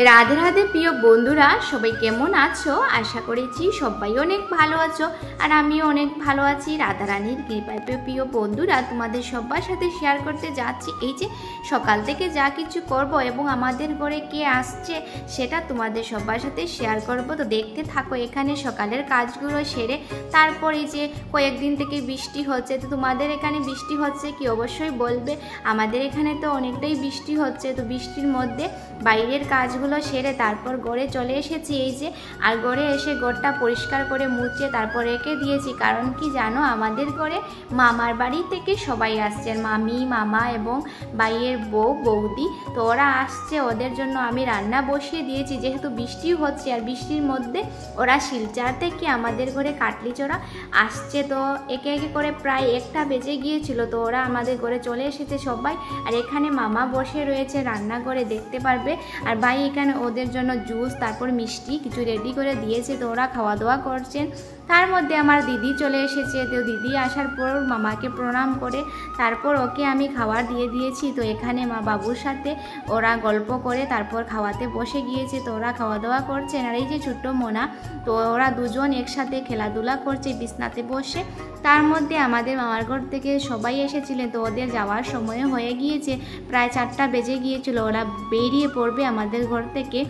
রাধে রাধে প্রিয় বন্ধুরা, সবাই কেমন আছো? আশা করেছি সবাই অনেক ভালো আছো আর আমিও অনেক ভালো আছি। রাধারানীর কৃপায় প্রিয় বন্ধুরা, তোমাদের সবার সাথে শেয়ার করতে যাচ্ছি এই যে সকাল থেকে যা কিছু করব এবং আমাদের ঘরে কে আসছে সেটা তোমাদের সবার সাথে শেয়ার করব। তো দেখতে থাকো। এখানে সকালের কাজগুলো সেরে তারপর এই যে কয়েকদিন থেকে বৃষ্টি হচ্ছে, তো তোমাদের এখানে বৃষ্টি হচ্ছে কি অবশ্যই বলবে। আমাদের এখানে তো অনেকটাই বৃষ্টি হচ্ছে। তো বৃষ্টির মধ্যে বাইরের কাজগুলো সেরে তারপর ঘরে চলে এসেছি এই যে। আর ঘরে এসে ঘরটা পরিষ্কার করে মুছে তারপর রেখে দিয়েছি। কারণ কি জানো, আমাদের ঘরে মামার বাড়ি থেকে সবাই আসছেন, মামি মামা এবং ভাইয়ের বউ বৌদি। তো ওরা আসছে, ওদের জন্য আমি রান্না বসিয়ে দিয়েছি। যেহেতু বৃষ্টি হচ্ছে আর বৃষ্টির মধ্যে ওরা শিলচর থেকে আমাদের ঘরে কাটলি চড়া আসছে। তো একে একে করে প্রায় 1টা বেজে গিয়েছিল। তো ওরা আমাদের ঘরে চলে এসেছে সবাই। আর এখানে মামা বসে রয়েছে রান্নাঘরে, দেখতে পারবে। আর ভাই এখানে ওদের জন্য জুস তারপর মিষ্টি কিছু রেডি করে দিয়েছে। তো ওরা খাওয়া দাওয়া করছেন। তার মধ্যে আমার দিদি চলে এসেছে। তো দিদি আসার পর মামাকে প্রণাম করে তারপর ওকে আমি খাবার দিয়ে দিয়েছি। তো এখানে মা বাবুর সাথে ওরা গল্প করে তারপর খাওয়াতে বসে গিয়েছে। তো ওরা খাওয়া দাওয়া করছেন। আর এই যে ছোট্ট মোনা, তো ওরা দুজন একসাথে খেলাধুলা করছে বিছনাতে বসে। তার মধ্যে আমাদের মামার ঘর থেকে সবাই এসেছিলেন। তো ওদের যাওয়ার সময় হয়ে গিয়েছে, প্রায় 4টা বেজে গিয়েছিল। ওরা বেরিয়ে পড়বে আমাদের ঘর থেকে।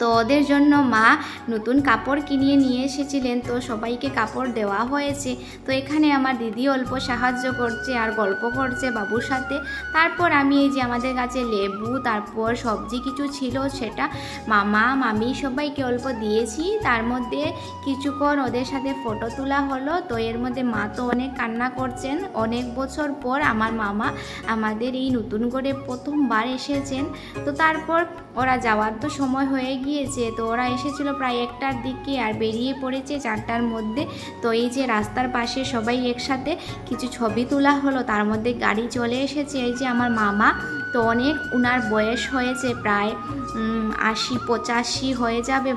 তো ওদের জন্য মা নতুন কাপড় কিনিয়ে নিয়ে এসেছিলেন। তো সবাইকে কাপড় দেওয়া হয়েছে। তো এখানে আমার দিদি অল্প সাহায্য করছে আর গল্প করছে বাবুর সাথে। তারপর আমি এই যে আমাদের কাছে লেবু তারপর সবজি কিছু ছিল সেটা মামা মামি সবাইকে অল্প দিয়েছি। তার মধ্যে কিছুক্ষণ ওদের সাথে ফটো তোলা হলো। তো এর মধ্যে মা তো অনেক কান্না করছেন। অনেক বছর পর আমার মামা আমাদের এই নতুন করে প্রথমবার এসেছেন। তো তারপর ওরা যাওয়ার তো সময় হয়ে গিয়েছে। তো ওরা এসেছিল প্রায় 1টার দিকে আর বেরিয়ে পড়েছে 4টার মধ্যে। তো এই যে রাস্তার পাশে সবাই একসাথে কিছু ছবি তোলা হলো। তার মধ্যে গাড়ি চলে এসেছে। এই যে আমার মামা, তো অনেক উনার বয়স হয়েছে, প্রায় 80-85 হয়ে যাবে।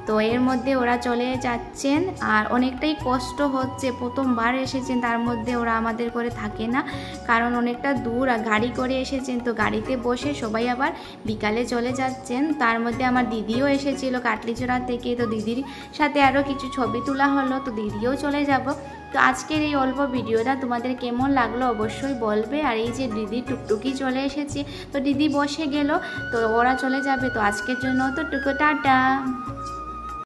তো এর মধ্যে ওরা চলে যাচ্ছেন আর অনেকটাই কষ্ট হচ্ছে। প্রথমবার এসেছেন, তার মধ্যে ওরা আমাদের করে থাকে না, কারণ অনেকটা দূর আর গাড়ি করে এসেছেন। তো গাড়িতে বসে সবাই আবার বিকালে চলে যাচ্ছেন। তার মধ্যে আমার দিদিও এসেছিল কাটলিচড়া থেকে। তো দিদির সাথে আরও কিছু ছবি তোলা হলো। তো দিদিও চলে যাব। তো আজকের এই অল্প ভিডিওটা তোমাদের কেমন লাগলো অবশ্যই বলবে। আর এই যে দিদি টুকটুকি চলে এসেছে, তো দিদি বসে গেল, তো ওরা চলে যাবে। তো আজকের জন্য তো টাটা।